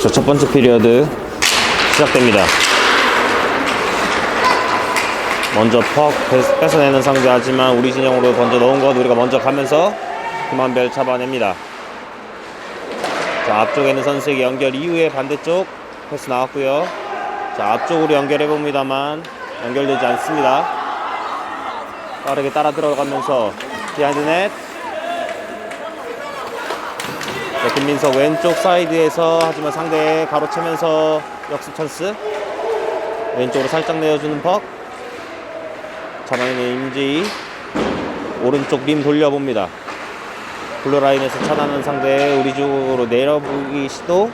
자, 첫 번째 피리어드 시작됩니다. 먼저 퍽 뺏어내는 상대, 하지만 우리 진영으로 먼저 넣은 것 우리가 먼저 가면서 김한별 잡아냅니다. 자, 앞쪽에 있는 선수에게 연결 이후에 반대쪽 패스 나왔고요. 자, 앞쪽으로 연결해봅니다만 연결되지 않습니다. 빠르게 따라 들어가면서 비하인드 넷. 자, 김민석 왼쪽 사이드에서, 하지만 상대 가로채면서 역습 찬스. 왼쪽으로 살짝 내어주는 퍽. 잡아내는 임지희. 오른쪽 림 돌려봅니다. 블루라인에서 차단하는 상대, 우리 쪽으로 내려보기 시도.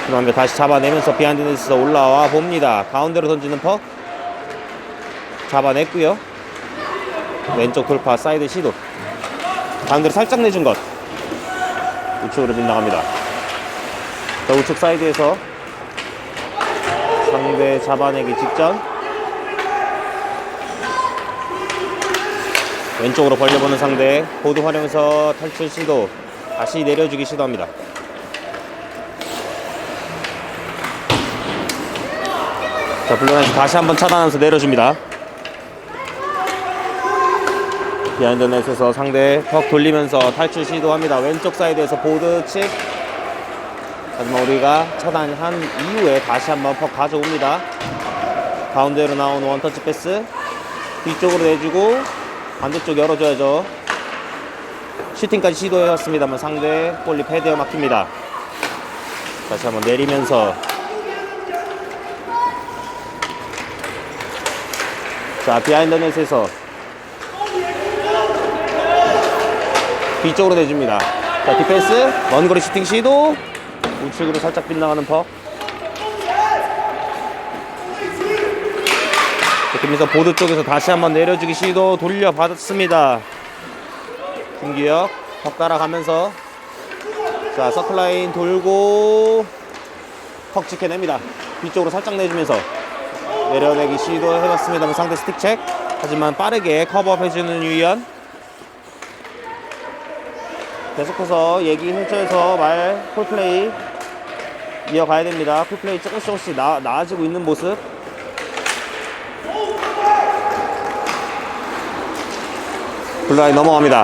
김한별 다시 잡아내면서 비하인드 넷에서 올라와 봅니다. 가운데로 던지는 퍽. 잡아냈고요. 왼쪽 돌파 사이드 시도. 가운데로 살짝 내준 것. 우측으로 빗나갑니다. 자, 우측 사이드에서 상대 잡아내기 직전 왼쪽으로 벌려보는 상대, 보드 활용해서 탈출 시도. 다시 내려주기 시도합니다. 자, 블루라인에서 다시 한번 차단하면서 내려줍니다. 비하인드 넷에서 상대 턱 돌리면서 탈출 시도합니다. 왼쪽 사이드에서 보드 칩. 하지만 우리가 차단한 이후에 다시 한번 퍽 가져옵니다. 가운데로 나온 원터치 패스. 뒤쪽으로 내주고 반대쪽 열어줘야죠. 슈팅까지 시도해왔습니다만 상대 볼리 패드에 막힙니다. 다시 한번 내리면서, 자, 비하인드 넷에서 뒤쪽으로 내줍니다. 자, 디펜스 먼거리 슈팅 시도. 우측으로 살짝 빗나가는 퍽. 김민석 보드 쪽에서 다시 한번 내려주기 시도 돌려받았습니다. 김기혁 퍽 따라가면서, 자, 서클라인 돌고 퍽 지켜냅니다. 뒤쪽으로 살짝 내주면서 내려내기 시도해봤습니다만 상대 스틱 체크. 하지만 빠르게 커버업 해주는 유희연. 계속해서 얘기 펼쳐서 폴플레이 이어가야 됩니다. 폴플레이 조금씩 나아지고 있는 모습. 블루라인 넘어갑니다.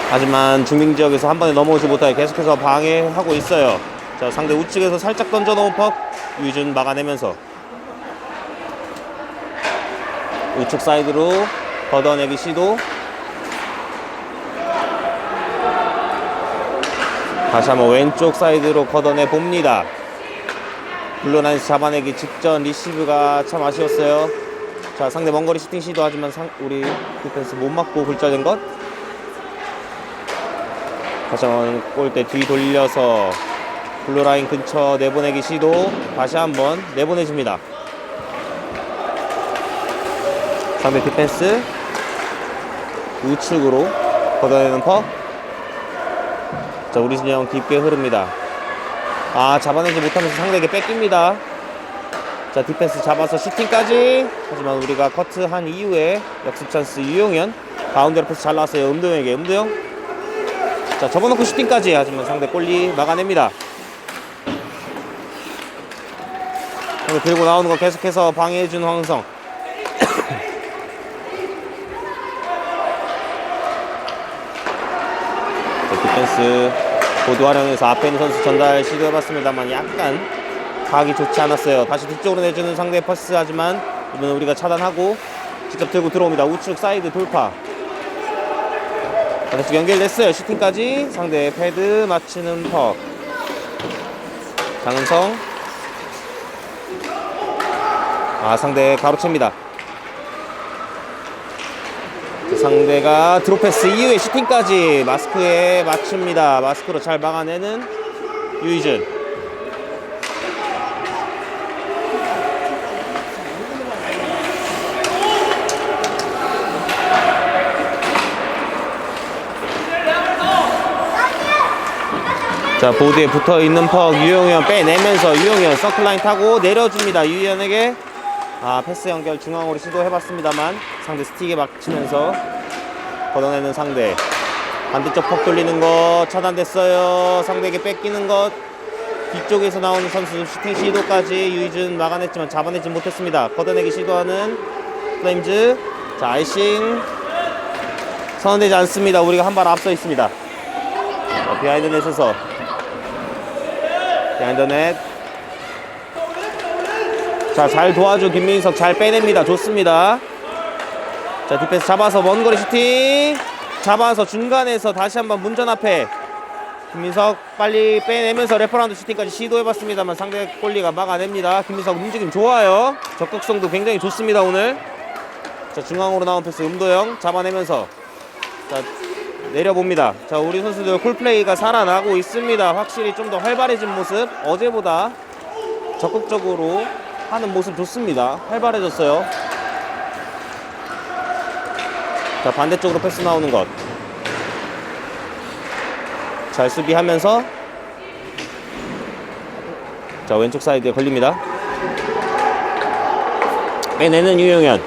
하지만 중빙지역에서 한 번에 넘어오지 못하게 계속해서 방해하고 있어요. 자, 상대 우측에서 살짝 던져놓은 퍽. 유준 막아내면서 우측 사이드로 걷어내기 시도. 다시 한번 왼쪽 사이드로 걷어내 봅니다. 블루라인에서 잡아내기 직전 리시브가 참 아쉬웠어요. 자, 상대 먼거리 슈팅 시도하지만 우리 디펜스 못 맞고 굴절된 것. 다시 한번 골대 뒤 돌려서 블루라인 근처 내보내기 시도. 다시 한번 내보내줍니다. 상대 디펜스 우측으로 걷어내는 퍽. 자, 우리 진영 깊게 흐릅니다. 아, 잡아내지 못하면서 상대에게 뺏깁니다. 자, 디펜스 잡아서 슈팅까지. 하지만 우리가 커트한 이후에 역습 찬스 유용현. 가운데로 패스 잘 나왔어요. 음도영에게. 음도영. 자, 접어놓고 슈팅까지. 하지만 상대 골리 막아냅니다. 들고 나오는 거 계속해서 방해해준 황은성. 디펜스 보드 활용해서 앞에 있는 선수 전달 시도해봤습니다만 약간 각이 좋지 않았어요. 다시 뒤쪽으로 내주는 상대 패스. 하지만 이번엔 우리가 차단하고 직접 들고 들어옵니다. 우측 사이드 돌파. 반대쪽 연결됐어요. 슈팅까지. 상대 패드 맞추는 퍽. 장은성. 아, 상대 가로챕니다. 상대가 드롭패스 이후에 슈팅까지 마스크에 맞춥니다. 마스크로 잘 막아내는 유희준. 자, 보드에 붙어있는 퍽. 유용현 빼내면서 유용현 서클라인 타고 내려줍니다. 유희연에게. 아, 패스 연결 중앙으로 시도해봤습니다만 상대 스틱에 막히면서 걷어내는 상대. 반대쪽 퍽 돌리는 것 차단됐어요. 상대에게 뺏기는 것. 뒤쪽에서 나오는 선수 슈팅 시도까지 유희준 막아냈지만 잡아내지 못했습니다. 걷어내기 시도하는 플레임즈. 자, 아이싱 선언되지 않습니다. 우리가 한 발 앞서 있습니다. 자, 비하인드 넷에서 비하인드 넷. 자, 잘 도와줘 김민석. 잘 빼냅니다. 좋습니다. 자, 디펜스 잡아서 먼 거리 슈팅 잡아서 중간에서 다시 한번 문전 앞에 김민석 빨리 빼내면서 레퍼런드 슈팅까지 시도해봤습니다만 상대 골리가 막아냅니다. 김민석 움직임 좋아요. 적극성도 굉장히 좋습니다 오늘. 자, 중앙으로 나온 패스 음도영 잡아내면서 자, 내려봅니다. 자, 우리 선수들 콜플레이가 살아나고 있습니다. 확실히 좀 더 활발해진 모습, 어제보다 적극적으로 하는 모습 좋습니다. 활발해졌어요. 자, 반대쪽으로 패스 나오는 것. 잘 수비하면서 자, 왼쪽 사이드에 걸립니다. 빼내는 유영현.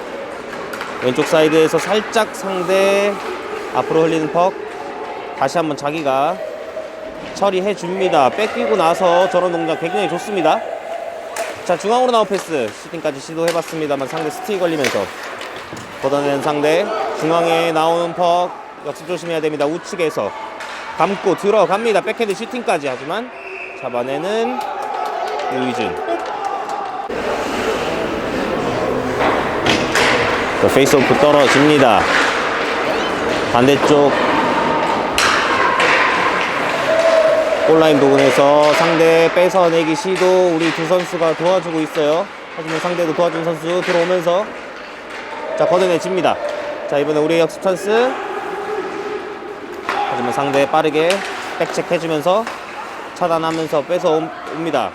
왼쪽 사이드에서 살짝 상대 앞으로 흘리는 퍽. 다시 한번 자기가 처리해 줍니다. 뺏기고 나서 저런 동작 굉장히 좋습니다. 자, 중앙으로 나온 패스 슈팅까지 시도해봤습니다만 상대 스틱 걸리면서 걷어내는 상대. 중앙에 나오는 퍽 역습 조심해야 됩니다. 우측에서 감고 들어갑니다. 백핸드 슈팅까지. 하지만 잡아내는 유희준. 페이스오프 떨어집니다. 반대쪽 골라인 부분에서 상대 뺏어내기 시도 우리 두 선수가 도와주고 있어요. 하지만 상대도 도와준 선수 들어오면서 자, 걷어내집니다. 자, 이번에 우리의 역습 찬스. 하지만 상대 빠르게 백체크 해주면서 차단하면서 뺏어옵니다.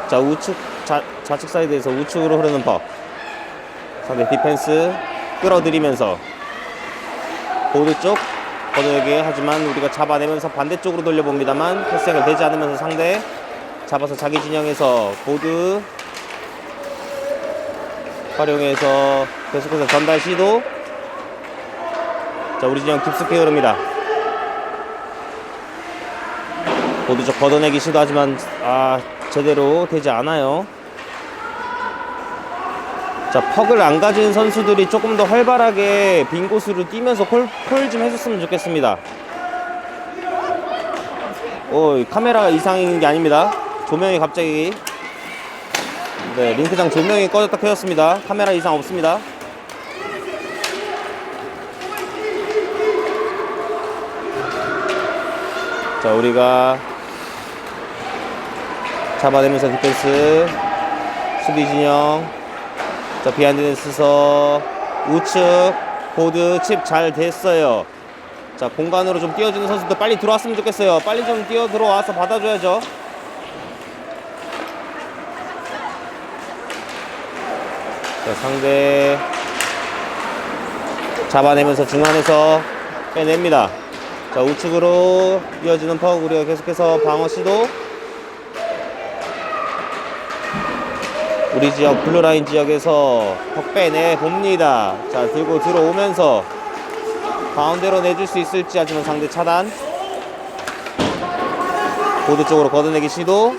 자, 우측 좌측 사이드에서 우측으로 흐르는 퍽. 상대 디펜스 끌어들이면서 보드 쪽 걷어내기. 하지만 우리가 잡아내면서 반대쪽으로 돌려봅니다만 패스 연결되지 않으면서 상대 잡아서 자기 진영에서 보드 활용해서 계속해서 전달 시도. 자, 우리 진영 깊숙이 흐릅니다. 보드 쪽 걷어내기 시도하지만 제대로 되지 않아요. 자, 퍽을 안 가진 선수들이 조금 더 활발하게 빈 곳으로 뛰면서 콜 좀 해줬으면 좋겠습니다. 카메라가 이상인 게 아닙니다. 조명이 갑자기 링크장 조명이 꺼졌다 켜졌습니다. 카메라 이상 없습니다. 자, 우리가 잡아내면서 디펜스 수비 진영. 자, 비하인드 넷에서 우측 보드 칩 잘 됐어요. 자, 공간으로 좀 뛰어주는 선수들 빨리 들어왔으면 좋겠어요. 빨리 좀 뛰어 들어와서 받아줘야죠. 자, 상대 잡아내면서 중간에서 빼냅니다. 자, 우측으로 이어지는 퍽. 우리가 계속해서 방어 시도. 우리 지역 블루라인 지역에서 퍽 빼내 봅니다. 자, 들고 들어오면서 가운데로 내줄 수 있을지. 하지만 상대 차단. 보드 쪽으로 걷어내기 시도.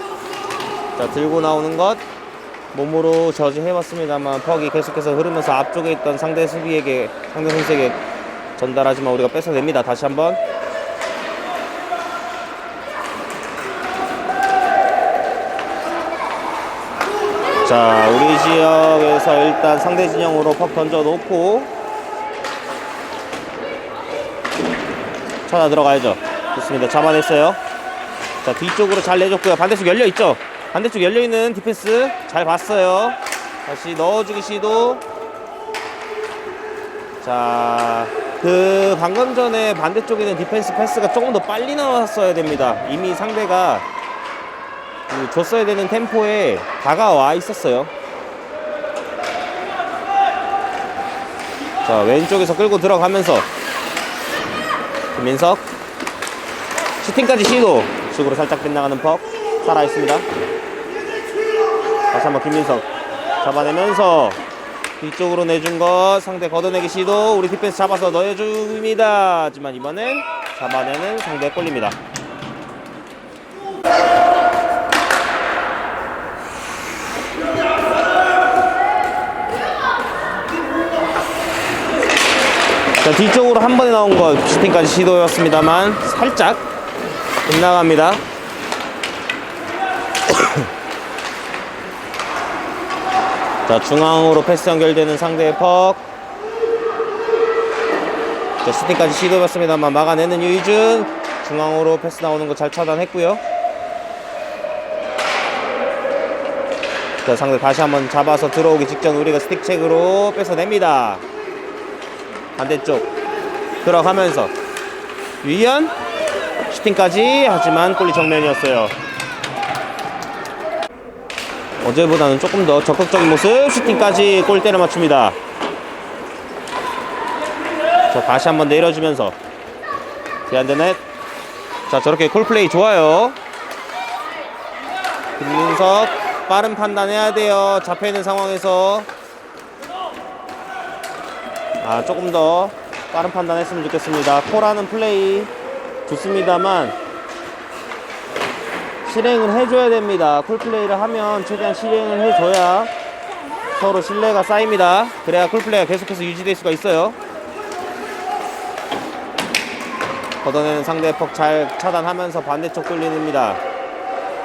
자, 들고 나오는 것 몸으로 저지해봤습니다만 퍽이 계속해서 흐르면서 앞쪽에 있던 상대 수비에게, 상대 선수에게 전달하지만 우리가 뺏어냅니다. 다시 한번. 자, 우리 지역에서 일단 상대 진영으로 퍽 던져놓고 쳐다 들어가야죠. 좋습니다. 잡아냈어요. 자, 뒤쪽으로 잘 내줬고요. 반대쪽 열려있죠. 반대쪽 열려있는 디펜스 잘 봤어요. 다시 넣어주기 시도. 자, 방금 전에 반대쪽에 있는 디펜스 패스가 조금 더 빨리 나왔어야 됩니다. 이미 상대가 줬어야 되는 템포에 다가와 있었어요. 자, 왼쪽에서 끌고 들어가면서 김민석 슈팅까지 시도. 쪽으로 살짝 빗나가는 퍽 살아있습니다. 다시 한번 김민석 잡아내면서 뒤쪽으로 내준 것 상대 걷어내기 시도. 우리 디펜스 잡아서 넣어줍니다. 하지만 이번엔 잡아내는 상대 골입니다. 자, 뒤쪽으로 한 번에 나온 것 슈팅까지 시도였습니다만 살짝 빗나갑니다. 자, 중앙으로 패스 연결되는 상대의 퍽. 자, 슈팅까지 시도했습니다만 막아내는 유희준. 중앙으로 패스 나오는 거 잘 차단했고요. 자, 상대 다시 한번 잡아서 들어오기 직전 우리가 스틱 체크로 뺏어냅니다. 반대쪽 들어가면서 유희연 슈팅까지. 하지만 골리 정면이었어요. 어제보다는 조금 더 적극적인 모습. 슈팅까지 골대를 맞춥니다. 자, 다시 한번 내려주면서 비안드넷. 자, 저렇게 콜플레이 좋아요. 김민석 빠른 판단해야 돼요. 잡혀있는 상황에서 조금 더 빠른 판단했으면 좋겠습니다. 콜하는 플레이 좋습니다만 실행을 해줘야 됩니다. 콜플레이를 하면 최대한 실행을 해줘야 서로 신뢰가 쌓입니다. 그래야 콜플레이가 계속해서 유지될 수가 있어요. 걷어내는 상대 퍽 잘 차단하면서 반대쪽 돌리입니다.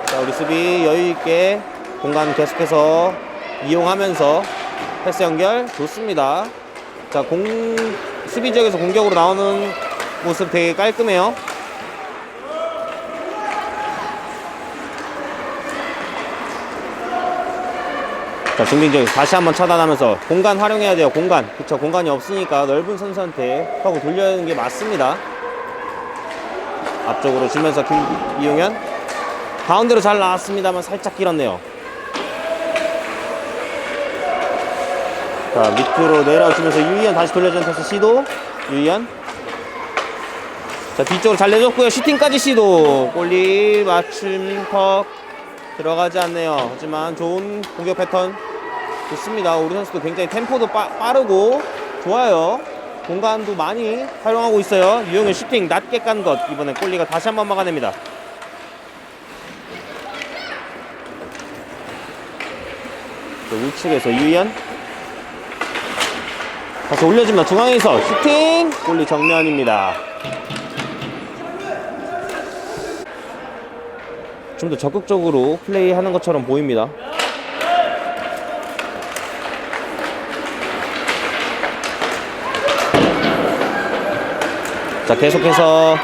자, 우리 수비 여유있게 공간 계속해서 이용하면서 패스 연결 좋습니다. 자, 수비 지역에서 공격으로 나오는 모습 되게 깔끔해요. 자, 중빙 지역에서 다시 한번 차단하면서 공간 활용해야 돼요. 공간. 그쵸, 공간이 없으니까 넓은 선수한테 턱을 돌려야 게 맞습니다. 앞쪽으로 주면서 이용현 가운데로 잘 나왔습니다만 살짝 길었네요. 자, 밑으로 내려주면서 유희연 다시 돌려주는 패스 시도. 유희연. 자, 뒤쪽으로 잘 내줬고요. 슈팅까지 시도. 골리 맞춤 턱 들어가지 않네요. 하지만 좋은 공격 패턴 좋습니다. 우리 선수도 굉장히 템포도 빠르고 좋아요. 공간도 많이 활용하고 있어요. 유영현 슈팅 낮게 깐 것. 이번엔 골리가 다시 한번 막아냅니다. 우측에서 유희연 다시 올려줍니다. 중앙에서 슈팅. 골리 정면입니다. 좀 더 적극적으로 플레이하는 것처럼 보입니다. 자, 계속해서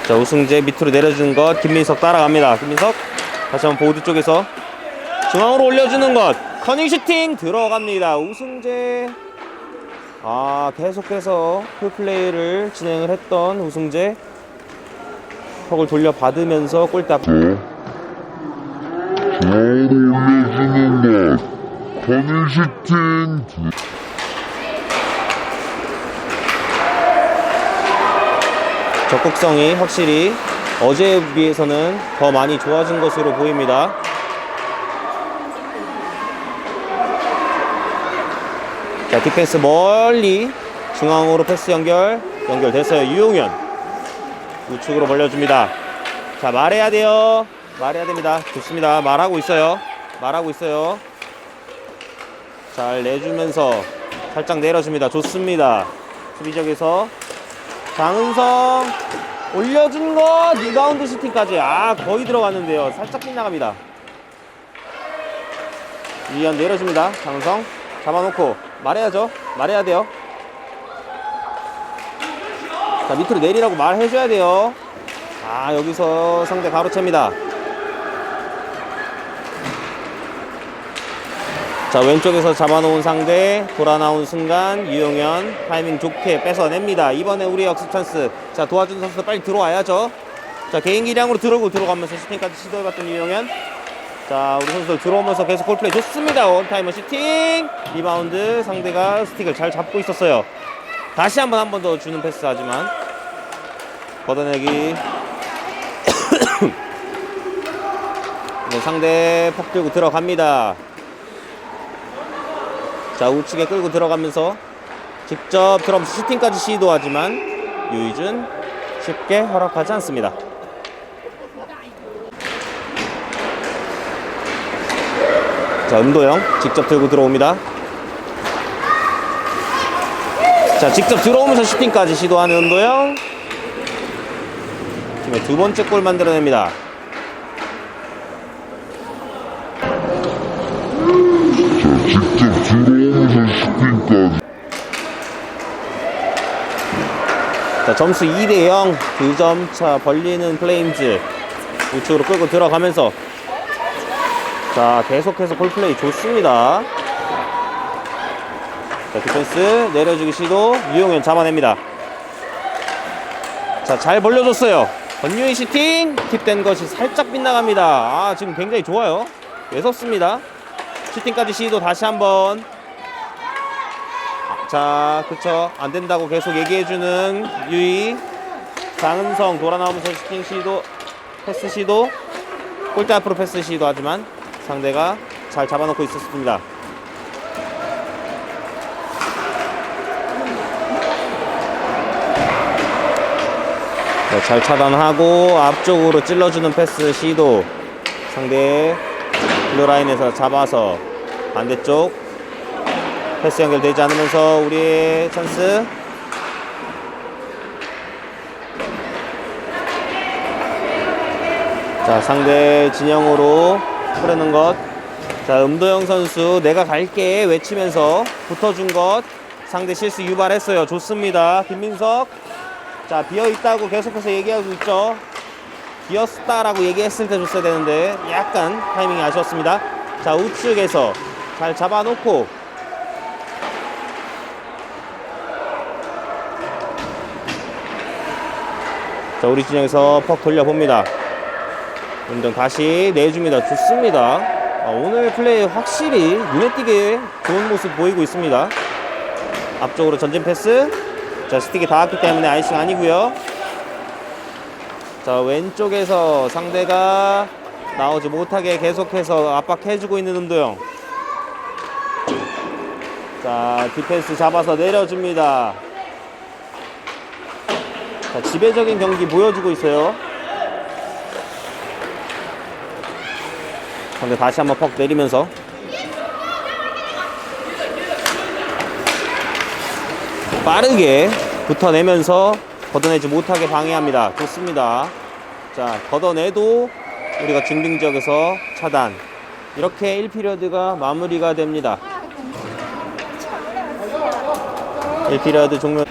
자, 우승재 밑으로 내려주는 것. 김민석 따라갑니다. 김민석 다시 한번 보드 쪽에서 중앙으로 올려주는 것. 커닝 슈팅 들어갑니다. 우승재. 계속해서 풀플레이를 진행을 했던 우승재 턱을 돌려받으면서 골대 앞 중앙으로 올려주는 것. 커닝 슈팅. 적극성이 확실히 어제에 비해서는 더 많이 좋아진 것으로 보입니다. 자, 디펜스 멀리 중앙으로 패스 연결됐어요. 유용현 우측으로 벌려줍니다. 자, 말해야 돼요. 말해야 됩니다. 좋습니다. 말하고 있어요. 잘 내주면서 살짝 내려줍니다. 좋습니다. 수비적에서 장은성 올려준 거. 리바운드 슈팅까지 거의 들어갔는데요. 살짝 빗나갑니다. 유희연 내려줍니다. 장은성 잡아놓고 말해야죠. 말해야 돼요. 자, 밑으로 내리라고 말해줘야 돼요. 여기서 상대 가로챕니다. 자, 왼쪽에서 잡아놓은 상대 돌아 나온 순간 유용현 타이밍 좋게 뺏어냅니다. 이번에 우리 역습 찬스. 자, 도와주는 선수 빨리 들어와야죠. 자, 개인 기량으로 들어가면서 슈팅까지 시도해봤던 유용현. 자, 우리 선수들 들어오면서 계속 골플레이 좋습니다. 원타이머 슈팅. 리바운드. 상대가 스틱을 잘 잡고 있었어요. 다시 한 번 더 주는 패스. 하지만 걷어내기 네, 상대 퍽 들고 들어갑니다. 자, 우측에 끌고 들어가면서 직접 들어가면서 슈팅까지 시도하지만 유희준 쉽게 허락하지 않습니다. 자, 은도영 직접 들고 들어옵니다. 자, 직접 들어오면서 슈팅까지 시도하는 은도영. 팀의 두 번째 골 만들어냅니다. 직접 들어오면서 슈팅까지. 자, 점수 2대0, 2점 차 벌리는 플레임즈. 우측으로 끌고 들어가면서 자, 계속해서 골플레이 좋습니다. 자, 디펜스 내려주기 시도. 유용현 잡아냅니다. 자, 잘 벌려줬어요. 권유희 슈팅 팁된 것이 살짝 빗나갑니다. 아, 지금 굉장히 좋아요. 매섭습니다. 슈팅까지 시도 다시 한번. 자, 그쵸, 안된다고 계속 얘기해주는 유희. 장은성 돌아나오면서 슈팅 시도, 패스 시도. 골대 앞으로 패스 시도하지만 상대가 잘 잡아놓고 있었습니다. 네, 잘 차단하고 앞쪽으로 찔러주는 패스 시도. 상대의 블루라인에서 잡아서 반대쪽 패스 연결되지 않으면서 우리의 찬스. 자, 상대 진영으로 흐르는 것. 자, 음도영 선수 내가 갈게 외치면서 붙어준 것. 상대 실수 유발했어요. 좋습니다. 김민석. 자, 비어있다고 계속해서 얘기하고 있죠. 비었다라고 얘기했을 때 줬어야 되는데 약간 타이밍이 아쉬웠습니다. 자, 우측에서 잘 잡아놓고 자, 우리 진영에서 퍽 돌려봅니다. 운동 다시 내줍니다. 좋습니다. 오늘 플레이 확실히 눈에 띄게 좋은 모습 보이고 있습니다. 앞쪽으로 전진 패스. 자, 스틱이 닿았기 때문에 아이싱 아니고요. 자, 왼쪽에서 상대가 나오지 못하게 계속해서 압박해주고 있는 은도영. 자, 디펜스 잡아서 내려줍니다. 자, 지배적인 경기 보여주고 있어요. 상대 다시 한번 퍽 내리면서 빠르게 붙어내면서 걷어내지 못하게 방해합니다. 좋습니다. 자, 걷어내도 우리가 중딩 지역에서 차단. 이렇게 1피리어드가 마무리가 됩니다. 1피리어드 종료.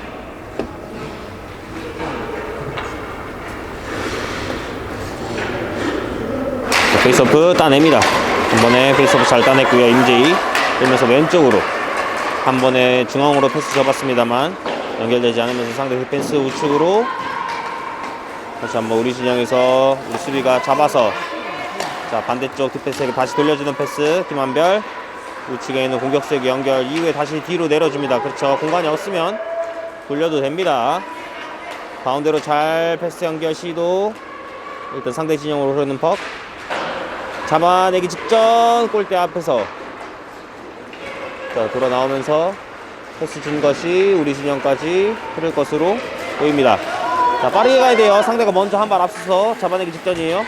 페이스오프 따냅니다. 한 번에 페이스오프 잘 따냈고요. 임재희 그러면서 왼쪽으로 한 번에 중앙으로 패스 접었습니다만 연결되지 않으면서 상대 디펜스 우측으로 다시 한번 우리 진영에서 우리 수비가 잡아서 자, 반대쪽 디펜스에게 다시 돌려주는 패스. 김한별 우측에 있는 공격수에게 연결 이후에 다시 뒤로 내려줍니다. 그렇죠. 공간이 없으면 돌려도 됩니다. 가운데로 잘 패스 연결 시도. 일단 상대 진영으로 흐르는 퍽 잡아내기 직전 골대 앞에서 자, 돌아 나오면서 패스 준 것이 우리 진영까지 흐를 것으로 보입니다. 자, 빠르게 가야 돼요. 상대가 먼저 한 발 앞서서 잡아내기 직전이에요.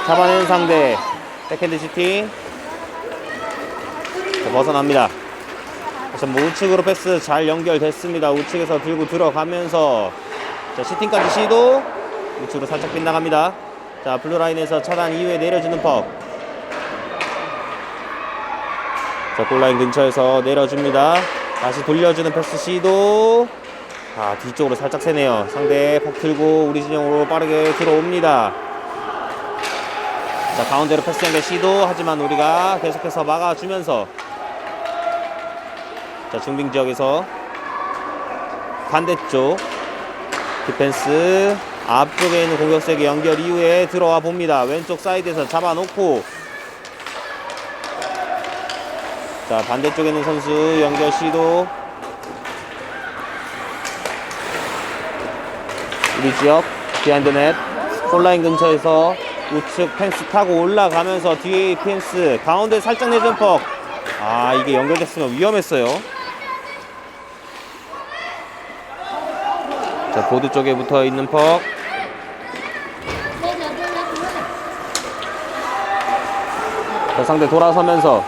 잡아낸 상대 백핸드 슈팅. 자, 벗어납니다. 다시 한번 우측으로 패스 잘 연결됐습니다. 우측에서 들고 들어가면서 자, 슈팅까지 시도. 우측으로 살짝 빗나갑니다. 자, 블루라인에서 차단 이후에 내려주는 퍽. 자, 골라인 근처에서 내려줍니다. 다시 돌려주는 패스 시도. 아, 뒤쪽으로 살짝 세네요. 상대 퍽 들고 우리 진영으로 빠르게 들어옵니다. 자, 가운데로 패스 연결 시도. 하지만 우리가 계속해서 막아주면서 자, 중빙 지역에서 반대쪽 디펜스 앞쪽에 있는 공격수에게 연결 이후에 들어와 봅니다. 왼쪽 사이드에서 잡아놓고 자, 반대쪽에 있는 선수 연결 시도. 우리 지역 비하인드 넷 폴라인 근처에서 우측 펜스 타고 올라가면서 뒤에 펜스 가운데 살짝 내준 퍽. 아, 이게 연결됐으면 위험했어요. 자, 보드 쪽에 붙어 있는 퍽. 자, 상대 돌아서면서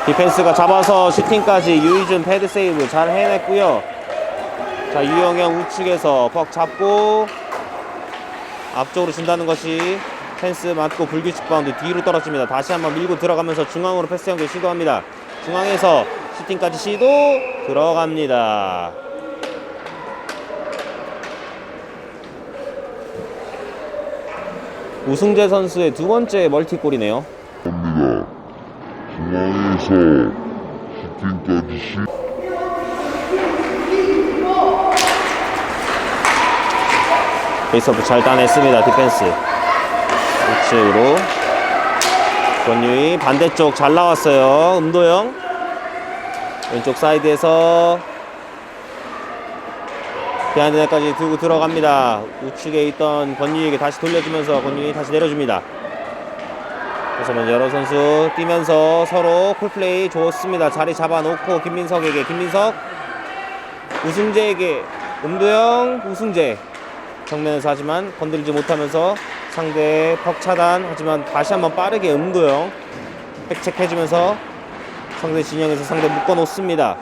디펜스가 잡아서 슈팅까지 유희준 패드 세이브 잘 해냈고요. 자, 유영현 우측에서 퍽 잡고 앞쪽으로 준다는 것이 펜스 맞고 불규칙 바운드 뒤로 떨어집니다. 다시 한번 밀고 들어가면서 중앙으로 패스 연결 시도합니다. 중앙에서 슈팅까지 시도 들어갑니다. 우승재 선수의 두 번째 멀티골이네요. 합니다. 중앙에서 슈팅까지 페이스오프 잘 따냈습니다. 디펜스 우측으로 권유희 반대쪽 잘 나왔어요. 음도영 왼쪽 사이드에서 비하인드까지 들고 들어갑니다. 우측에 있던 권유희에게 다시 돌려주면서 권유희 다시 내려줍니다. 그래서 여러 선수 뛰면서 서로 콜플레이 좋습니다. 자리 잡아놓고 김민석에게, 김민석 우승재에게, 음도영 우승재 정면에서 하지만 건드리지 못하면서 상대 퍽 차단. 하지만 다시 한번 빠르게 음도영 백체크해주면서 상대 진영에서 상대 묶어놓습니다.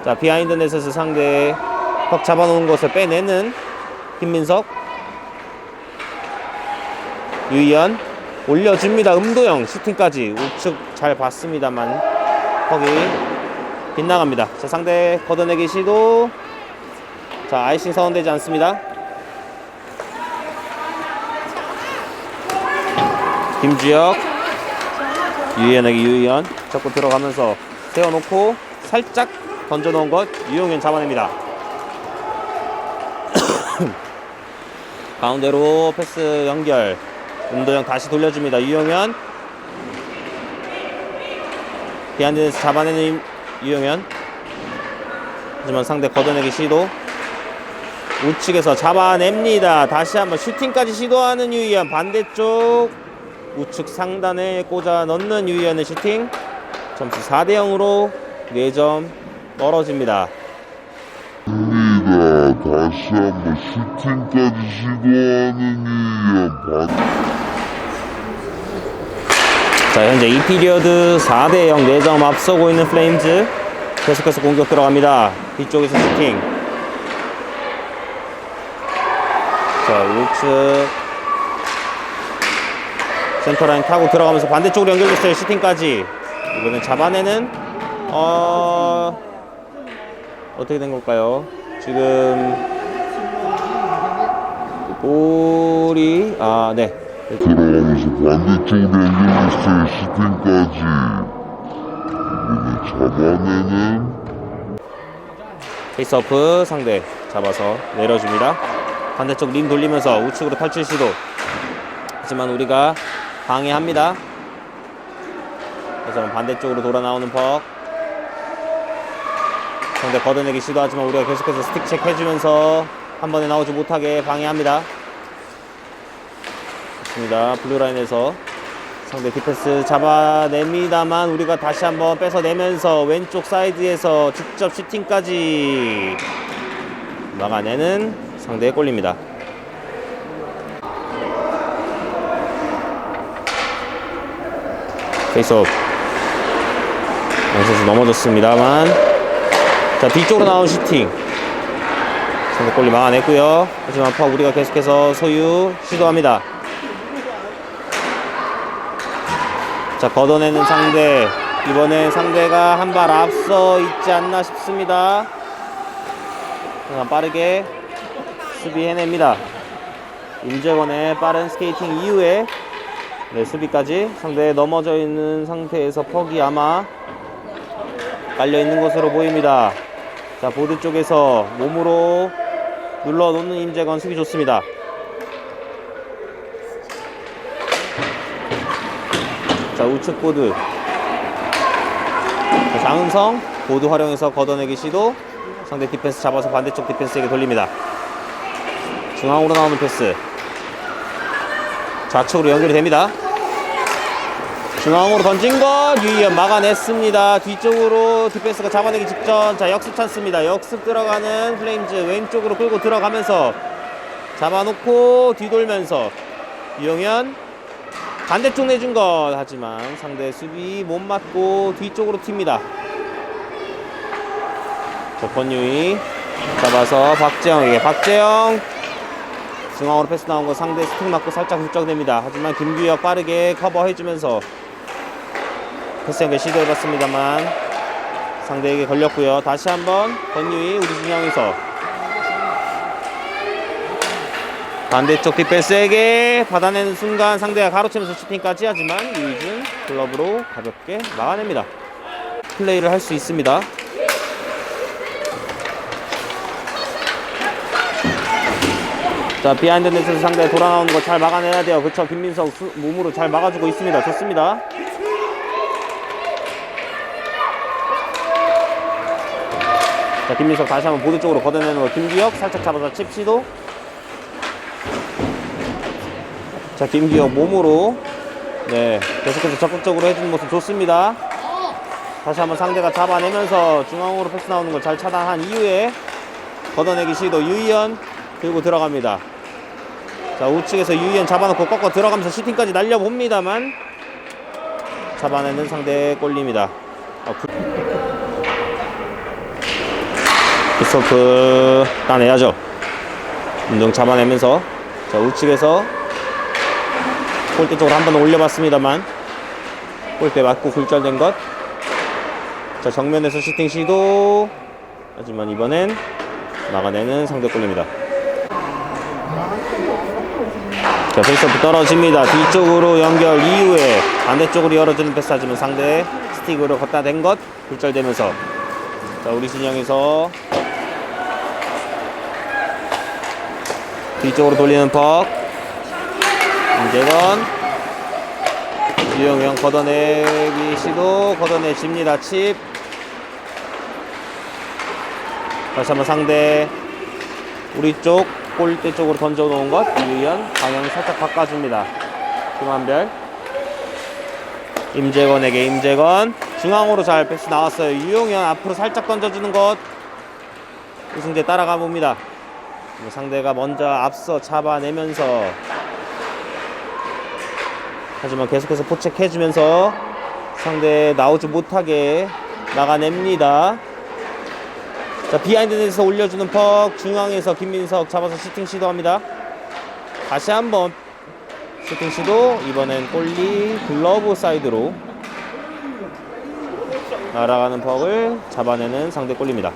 자, 비하인드 넷에서 상대 퍽 잡아놓은 것을 빼내는 김민석, 유희연 올려줍니다. 음도영 슈팅까지 우측 잘 봤습니다만 퍽이 빗나갑니다. 자, 상대 걷어내기 시도. 자, 아이싱 선언되지 않습니다. 김주혁 유희연에게 유희연 잡고 들어가면서 세워놓고 살짝 던져놓은 것 유용현 잡아냅니다. 가운데로 패스 연결. 음도영 다시 돌려줍니다. 유용현 비하인드에서 잡아내는 유용현. 하지만 상대 걷어내기 시도. 우측에서 잡아냅니다. 다시 한번 슈팅까지 시도하는 유희연. 반대쪽 우측 상단에 꽂아 넣는 유희연의 슈팅. 점수 4대0으로 4점 떨어집니다. 다시 한번 슈팅까지 시도하는 유희연. 자, 현재 2피리어드 4대0 4점 앞서고 있는 플레임즈. 계속해서 공격 들어갑니다. 뒤쪽에서 슈팅. 자, 우측 센터라인 타고 들어가면서 반대쪽으로 연결됐어요. 슈팅까지. 이번엔 잡아내는 어떻게 된 걸까요? 지금 볼이 네. 들어가면서 반대쪽으로 연결됐어요. 슈팅까지. 이번에 잡아내는 페이스오프 상대 잡아서 내려줍니다. 반대쪽 림 돌리면서 우측으로 탈출 시도. 하지만 우리가 방해합니다. 그래서 반대쪽으로 돌아 나오는 퍽. 상대 걷어내기 시도하지만 우리가 계속해서 스틱 체크 해주면서 한 번에 나오지 못하게 방해합니다. 좋습니다. 블루라인에서 상대 디펜스 잡아냅니다만 우리가 다시 한번 뺏어내면서 왼쪽 사이드에서 직접 슈팅까지 막아내는 상대의 골입니다. 페이스오프. 양선수 넘어졌습니다만 자, 뒤쪽으로 나온 슈팅. 상대 골리 막아냈고요. 하지만 퍽 우리가 계속해서 소유 시도합니다. 자, 걷어내는 상대. 이번에 상대가 한 발 앞서 있지 않나 싶습니다. 빠르게 수비해냅니다. 임재건의 빠른 스케이팅 이후에 수비까지. 상대 넘어져 있는 상태에서 퍽이 아마 깔려 있는 것으로 보입니다. 자, 보드 쪽에서 몸으로 눌러놓는 임재건 수비 좋습니다. 자, 우측 보드. 자, 장은성 보드 활용해서 걷어내기 시도. 상대 디펜스 잡아서 반대쪽 디펜스에게 돌립니다. 중앙으로 나오는 패스. 좌측으로 연결이 됩니다. 중앙으로 던진 것 유희연 막아냈습니다. 뒤쪽으로 디펜스가 잡아내기 직전. 자, 역습 찬스입니다. 역습 들어가는 플레임즈 왼쪽으로 끌고 들어가면서 잡아놓고 뒤돌면서 유영현 반대쪽 내준 것. 하지만 상대 수비 못 맞고 뒤쪽으로 튑니다. 자, 권유희 잡아서 박재영에게. 박재영 중앙으로 패스 나온 거 상대 스틱 맞고 살짝 훌쩍됩니다. 하지만 김규혁 빠르게 커버해주면서 패스 연결 시도해봤습니다만 상대에게 걸렸고요. 다시 한번 권유희 우리 진영에서 반대쪽 디펜스에게 받아내는 순간 상대가 가로채면서 슈팅까지. 하지만 유희준 글러브로 가볍게 막아냅니다. 플레이를 할 수 있습니다. 자, 비하인드 넷에서 상대 돌아 나오는 거 잘 막아내야 돼요. 그쵸, 김민석 몸으로 잘 막아주고 있습니다. 좋습니다. 자, 김민석 다시 한번 보드 쪽으로 걷어내는 거. 김규혁 살짝 잡아서 칩 시도. 자, 김규혁 몸으로 계속해서 적극적으로 해주는 모습 좋습니다. 다시 한번 상대가 잡아내면서 중앙으로 패스 나오는 걸 잘 차단한 이후에 걷어내기 시도. 유희연 들고 들어갑니다. 자, 우측에서 유희연 잡아놓고 꺾어 들어가면서 슈팅까지 날려봅니다만 잡아내는 상대의 골입니다. 굿서프 따내야죠. 운동 잡아내면서 자, 우측에서 골대 쪽으로 한번 올려봤습니다만 골대 맞고 굴절된 것. 자, 정면에서 슈팅 시도. 하지만 이번엔 막아내는 상대 골입니다. 자, 페이스오프 떨어집니다. 뒤쪽으로 연결 이후에 반대쪽으로 열어주는 패스. 하지만 상대 스틱으로 걷다 댄 것 굴절되면서 자, 우리 진영에서 뒤쪽으로 돌리는 퍽. 임재건 유영현 걷어내기 시도. 걷어내집니다. 칩. 다시 한번 상대 우리 쪽 골대 쪽으로 던져놓은 것. 유희연 방향 살짝 바꿔줍니다. 김한별 임재건에게. 임재건 중앙으로 잘 패스 나왔어요. 유영현 앞으로 살짝 던져주는 것. 우승재 따라가 봅니다. 상대가 먼저 앞서 잡아내면서 하지만 계속해서 포책해주면서 상대 나오지 못하게 막아냅니다. 자, 비하인드에서 올려주는 퍽. 중앙에서 김민석 잡아서 슈팅 시도합니다. 다시 한번 슈팅 시도. 이번엔 골리 글러브 사이드로 날아가는 퍽을 잡아내는 상대 골입니다.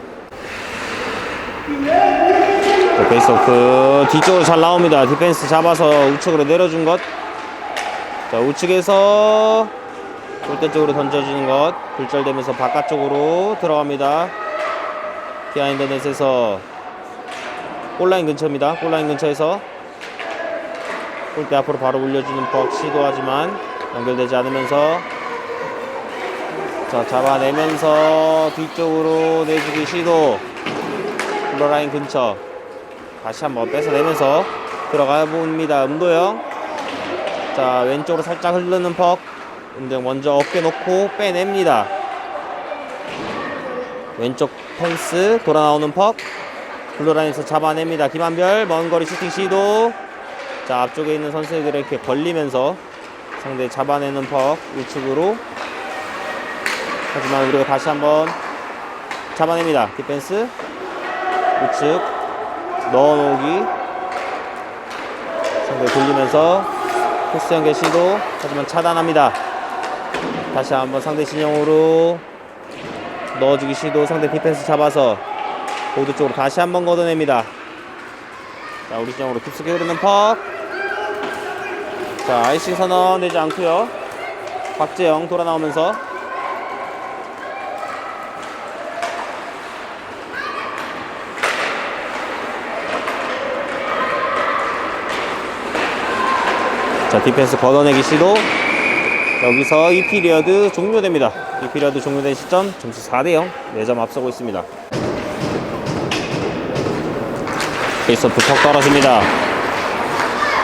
베이스오프 뒤쪽으로 잘 나옵니다. 디펜스 잡아서 우측으로 내려준 것. 자, 우측에서 골대 쪽으로 던져주는 것 굴절되면서 바깥쪽으로 들어갑니다. 비하인드 넷에서 골라인 근처입니다. 골라인 근처에서 골대 앞으로 바로 올려주는 퍽 시도하지만 연결되지 않으면서 자, 잡아내면서 뒤쪽으로 내주기 시도. 골라인 근처 다시 한번 뺏어내면서 들어가 봅니다. 음도영. 자, 왼쪽으로 살짝 흐르는 퍽. 음도영 먼저 어깨 놓고 빼냅니다. 왼쪽 펜스 돌아 나오는 퍽. 블루라인에서 잡아냅니다. 김한별 먼 거리 슈팅 시도. 자, 앞쪽에 있는 선수들에게 이렇게 걸리면서 상대 잡아내는 퍽 우측으로. 하지만 우리가 다시 한번 잡아냅니다. 디펜스 우측 넣어놓기. 상대 돌리면서 패스 연결 시도. 하지만 차단합니다. 다시 한번 상대 진영으로 넣어주기 시도. 상대 디펜스 잡아서 보드 쪽으로 다시 한번 걷어냅니다. 자, 우리 진영으로 깊숙이 흐르는 퍽. 자, 아이싱 선언 내지 않고요. 박재영 돌아 나오면서 자, 디펜스 걷어내기 시도. 여기서 이 피리어드 종료됩니다. 이 피리어드 종료된 시점 점수 4대0 4점 앞서고 있습니다. 페이스오프 턱 떨어집니다.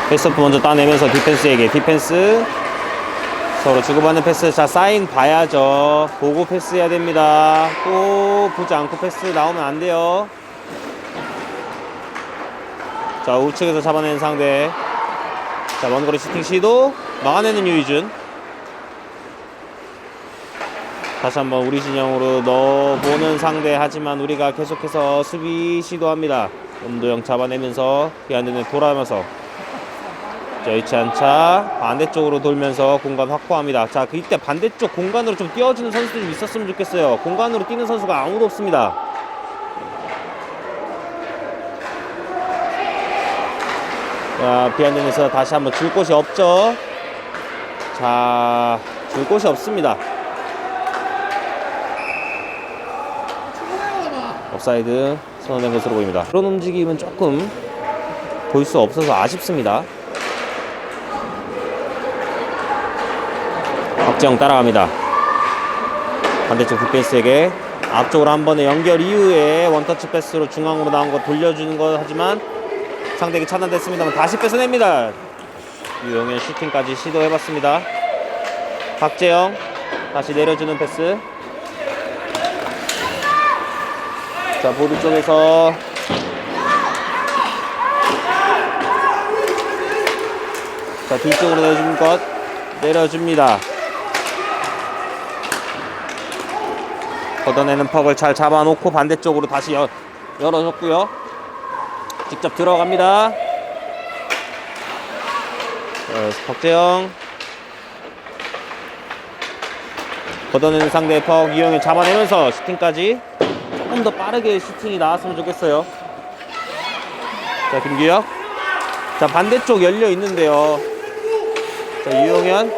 페이스오프 먼저 따내면서 디펜스에게 디펜스 서로 주고받는 패스. 자, 사인 봐야죠. 보고 패스해야 됩니다. 또 보지 않고 패스 나오면 안 돼요. 자, 우측에서 잡아낸 상대. 자, 먼거리 슈팅 시도 막아내는 유희준. 다시 한번 우리 진영으로 넣어보는 상대. 하지만 우리가 계속해서 수비 시도합니다. 엄도영 잡아내면서 비하인드는 돌아가면서 여의치 않자 반대쪽으로 돌면서 공간 확보합니다. 자, 이때 반대쪽 공간으로 좀 뛰어주는 선수들이 좀 있었으면 좋겠어요. 공간으로 뛰는 선수가 아무도 없습니다. 자, 비하인드에서 다시 한번 줄 곳이 없죠. 자, 줄 곳이 없습니다. 옵사이드 선언된 것으로 보입니다. 그런 움직임은 조금 볼 수 없어서 아쉽습니다. 박재영 따라갑니다. 반대쪽 디펜스에게 앞쪽으로 한 번의 연결 이후에 원터치 패스로 중앙으로 나온 거 돌려주는 거. 하지만 상대에게 차단됐습니다만 다시 뺏어냅니다. 유영현 슈팅까지 시도해봤습니다. 박재영 다시 내려주는 패스. 자, 보드 쪽에서 자, 뒤쪽으로 내려준 것 내려줍니다. 걷어내는 퍽을 잘 잡아놓고 반대쪽으로 다시 열어줬고요. 직접 들어갑니다. 박재영 걷어내는 상대의 퍽 이용해 잡아내면서 슈팅까지. 조금 더 빠르게 슈팅이 나왔으면 좋겠어요. 자, 김규혁. 자, 반대쪽 열려 있는데요. 자, 유용현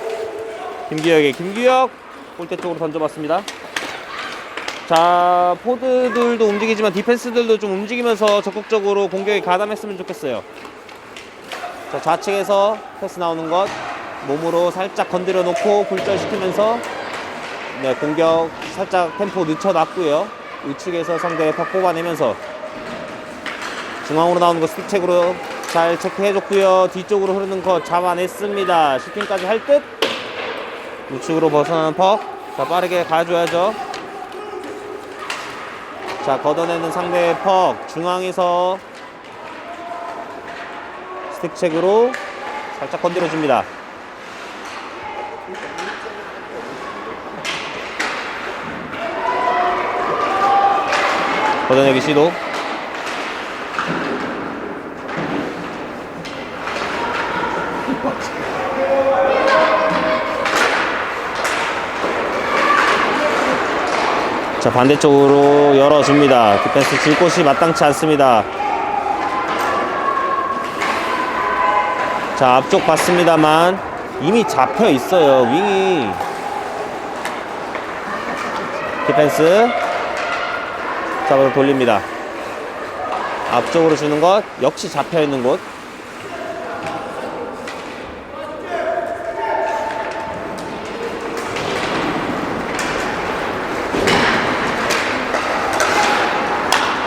김규혁의 김규혁 골대 쪽으로 던져봤습니다. 자, 포드들도 움직이지만 디펜스들도 좀 움직이면서 적극적으로 공격에 가담했으면 좋겠어요. 자, 좌측에서 패스 나오는 것 몸으로 살짝 건드려 놓고 굴절시키면서 네, 공격 살짝 템포 늦춰놨고요. 우측에서 상대의 팍 뽑아내면서 중앙으로 나오는 거 스틱책으로 잘 체크해줬고요. 뒤쪽으로 흐르는 거 잡아냈습니다. 슈팅까지 할 듯. 우측으로 벗어나는 퍽. 자, 빠르게 가줘야죠. 자, 걷어내는 상대의 퍽 중앙에서 스틱책으로 살짝 건드려줍니다. 걷어내기 시도. 자, 반대쪽으로 열어줍니다. 디펜스 줄 곳이 마땅치 않습니다. 자, 앞쪽 봤습니다만 이미 잡혀 있어요. 윙이. 디펜스 잡아서 돌립니다. 앞쪽으로 주는 것 역시 잡혀 있는 곳.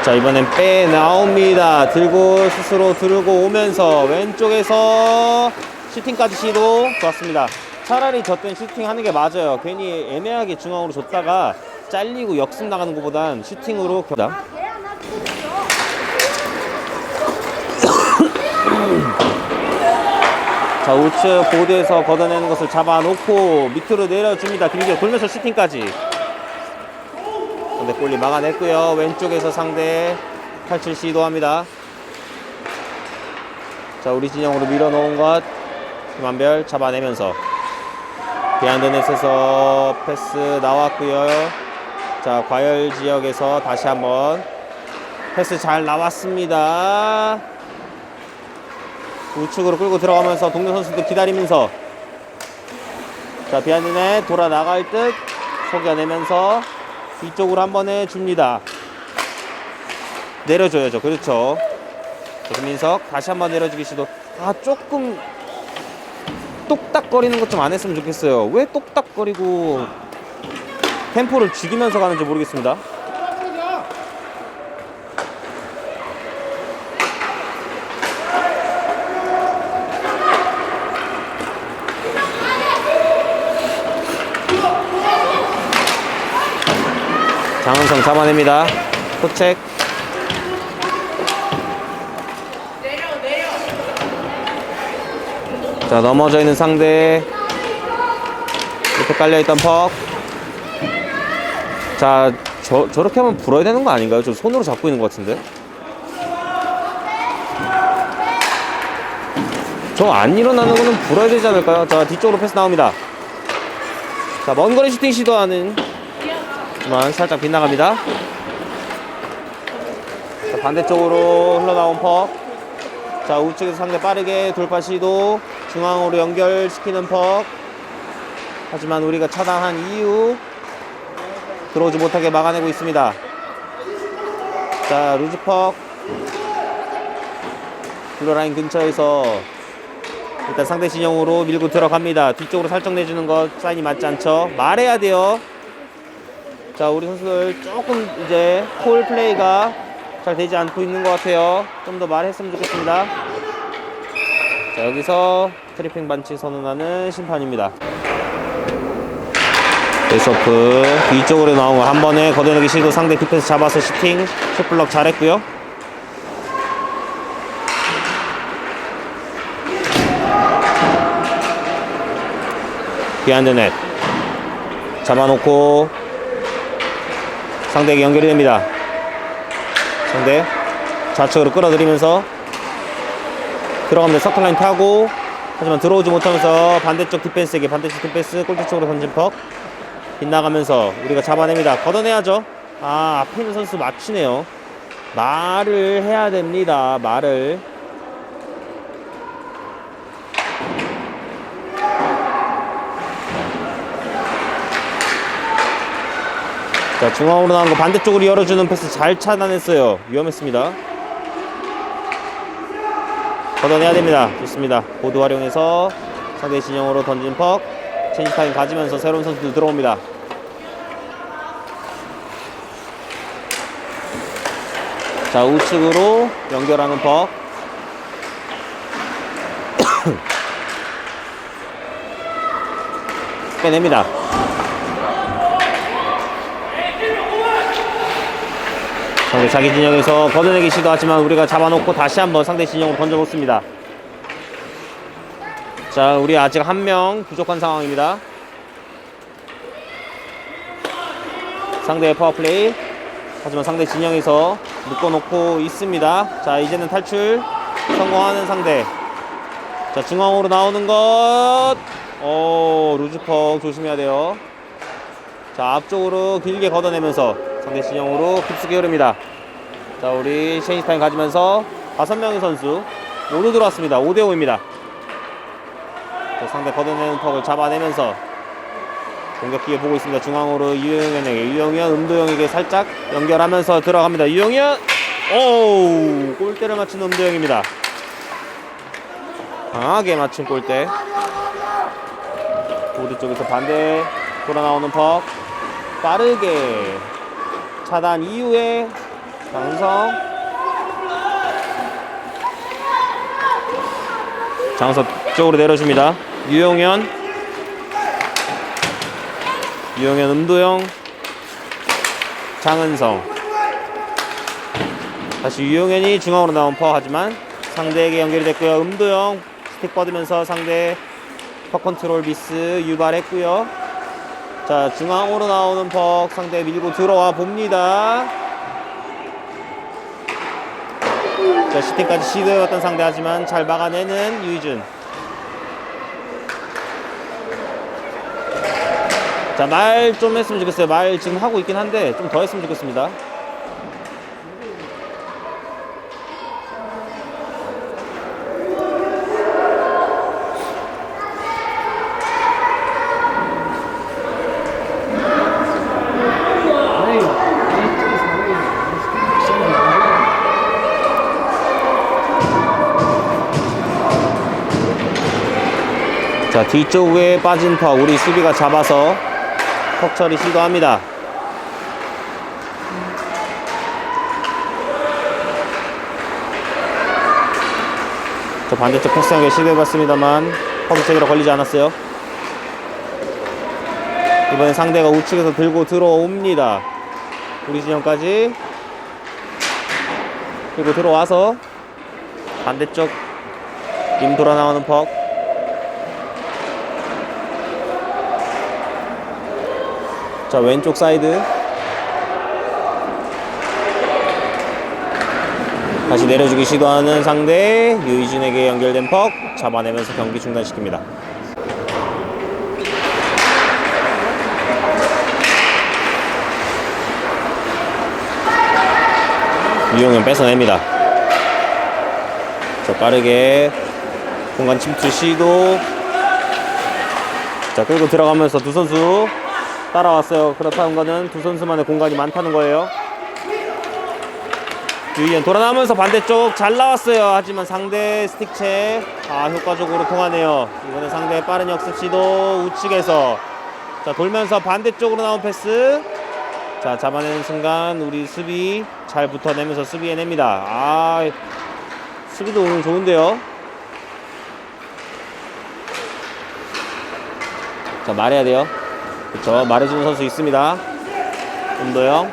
자, 이번엔 빼나옵니다. 들고 스스로 들고 오면서 왼쪽에서 슈팅까지 시도. 좋았습니다. 차라리 저땐 슈팅하는 게 맞아요. 괜히 애매하게 중앙으로 줬다가 잘리고 역습 나가는 것보단 슈팅으로 자, 우측 보드에서 걷어내는 것을 잡아놓고 밑으로 내려줍니다. 김기혁 돌면서 슈팅까지. 근데 골리 막아냈고요. 왼쪽에서 상대 탈출 시도합니다. 자, 우리 진영으로 밀어놓은 것 김한별 잡아내면서 비하인드넷에서 패스 나왔고요. 자, 과열 지역에서 다시 한번 패스 잘 나왔습니다. 우측으로 끌고 들어가면서 동료 선수들 기다리면서 자, 비하인드넷 돌아 나갈 듯 속여내면서 뒤쪽으로 한 번 해줍니다. 내려줘야죠. 그렇죠. 자, 김민석 다시 한번 내려주기 시도. 아, 조금 똑딱거리는 것 좀 안 했으면 좋겠어요. 왜 똑딱거리고 템포를 죽이면서 가는지 모르겠습니다. 장은성 잡아냅니다. 포책. 자, 넘어져 있는 상대. 옆에 깔려있던 퍽. 자, 저렇게 하면 불어야 되는 거 아닌가요? 저 손으로 잡고 있는 것 같은데. 저 안 일어나는 거는 불어야 되지 않을까요? 자, 뒤쪽으로 패스 나옵니다. 자, 먼 거리 슈팅 시도하는 하지만 살짝 빗나갑니다. 자, 반대쪽으로 흘러나온 퍽. 자, 우측에서 상대 빠르게 돌파 시도. 중앙으로 연결시키는 퍽. 하지만 우리가 차단한 이후 들어오지 못하게 막아내고 있습니다. 자, 루즈퍽 블루라인 근처에서 일단 상대 진영으로 밀고 들어갑니다. 뒤쪽으로 살짝 내주는 것 사인이 맞지 않죠? 말해야 돼요. 자, 우리 선수들 조금 이제 콜 플레이가 잘 되지 않고 있는 것 같아요. 좀 더 말했으면 좋겠습니다. 자, 여기서 트리핑 반칙 선언하는 심판입니다. 베이스오프 뒤쪽으로 나온 거 한 번에 걷어내기 시도. 상대 디펜스 잡아서 슈팅 슛블럭 잘했고요. 비하인드 넷 잡아놓고 상대에게 연결이 됩니다. 상대 좌측으로 끌어들이면서 들어갑니다. 서클라인 타고, 하지만 들어오지 못하면서 반대쪽 디펜스에게 반대쪽 디펜스 골대 쪽으로 던진 퍽 빗나가면서 우리가 잡아냅니다. 걷어내야죠. 아, 앞에 있는 선수 맞추네요. 말을 해야 됩니다. 말을. 자, 중앙으로 나온 거 반대쪽으로 열어주는 패스 잘 차단했어요. 위험했습니다. 걷어내야 됩니다. 좋습니다. 보드 활용해서 상대 진영으로 던진 퍽. 체인지 타임 가지면서 새로운 선수들 들어옵니다. 자, 우측으로 연결하는 퍽. 빼냅니다. 상대 자기 진영에서 걷어내기 시도하지만 우리가 잡아놓고 다시 한번 상대 진영으로 던져놓습니다. 자, 우리 아직 한 명 부족한 상황입니다. 상대의 파워플레이. 하지만 상대 진영에서 묶어놓고 있습니다. 자, 이제는 탈출 성공하는 상대. 자, 중앙으로 나오는 것. 루즈퍽 조심해야 돼요. 자, 앞쪽으로 길게 걷어내면서 상대 진영으로 깊숙이 흐릅니다. 자, 우리 체인지 타임 가지면서 5명의 선수 모두 들어왔습니다. 5대5입니다. 자, 상대 걷어내는 퍽을 잡아내면서 공격 기회 보고 있습니다. 중앙으로 유영현에게, 유영현 음도영에게 살짝 연결하면서 들어갑니다. 유영현! 오우! 골대를 맞춘 음도영입니다. 강하게 맞춘 골대. 보드 쪽에서 반대 돌아 나오는 퍽. 빠르게 차단 이후에 장성 쪽으로 내려줍니다. 유영현, 음도영, 장은성. 다시 유영현이 중앙으로 나온 퍽. 하지만 상대에게 연결이 됐고요. 음도영 스틱 뻗으면서 상대 퍽 컨트롤 미스 유발했고요. 자, 중앙으로 나오는 퍽. 상대 밀고 들어와 봅니다. 자, 슈팅까지 시도해왔던 상대. 하지만 잘 막아내는 유희준. 자, 말 좀 했으면 좋겠어요. 말 지금 하고 있긴 한데 좀 더 했으면 좋겠습니다. 자, 뒤쪽에 빠진 퍽. 우리 수비가 잡아서 퍽 처리 시도합니다. 저 반대쪽 패스하게 시도해봤습니다만 퍽이 제대로 걸리지 않았어요. 이번엔 상대가 우측에서 들고 들어옵니다. 우리 진영까지. 그리고 들어와서 반대쪽 임 돌아 나오는 퍽. 자, 왼쪽 사이드 다시 내려주기 시도하는 상대. 유희준에게 연결된 퍽 잡아내면서 경기 중단시킵니다. 유용현 뺏어냅니다. 자, 빠르게 공간 침투 시도. 자, 끌고 들어가면서 두 선수 따라왔어요. 그렇다는 거는 두 선수만의 공간이 많다는 거예요. 유희연 돌아나오면서 반대쪽 잘 나왔어요. 하지만 상대 스틱체 효과적으로 통하네요. 이번에 상대의 빠른 역습 시도 우측에서. 자, 돌면서 반대쪽으로 나온 패스. 자, 잡아내는 순간 우리 수비 잘 붙어내면서 수비해냅니다. 수비도 오늘 좋은데요. 자, 말해야 돼요. 그쵸, 말해주는 선수 있습니다. 음도영.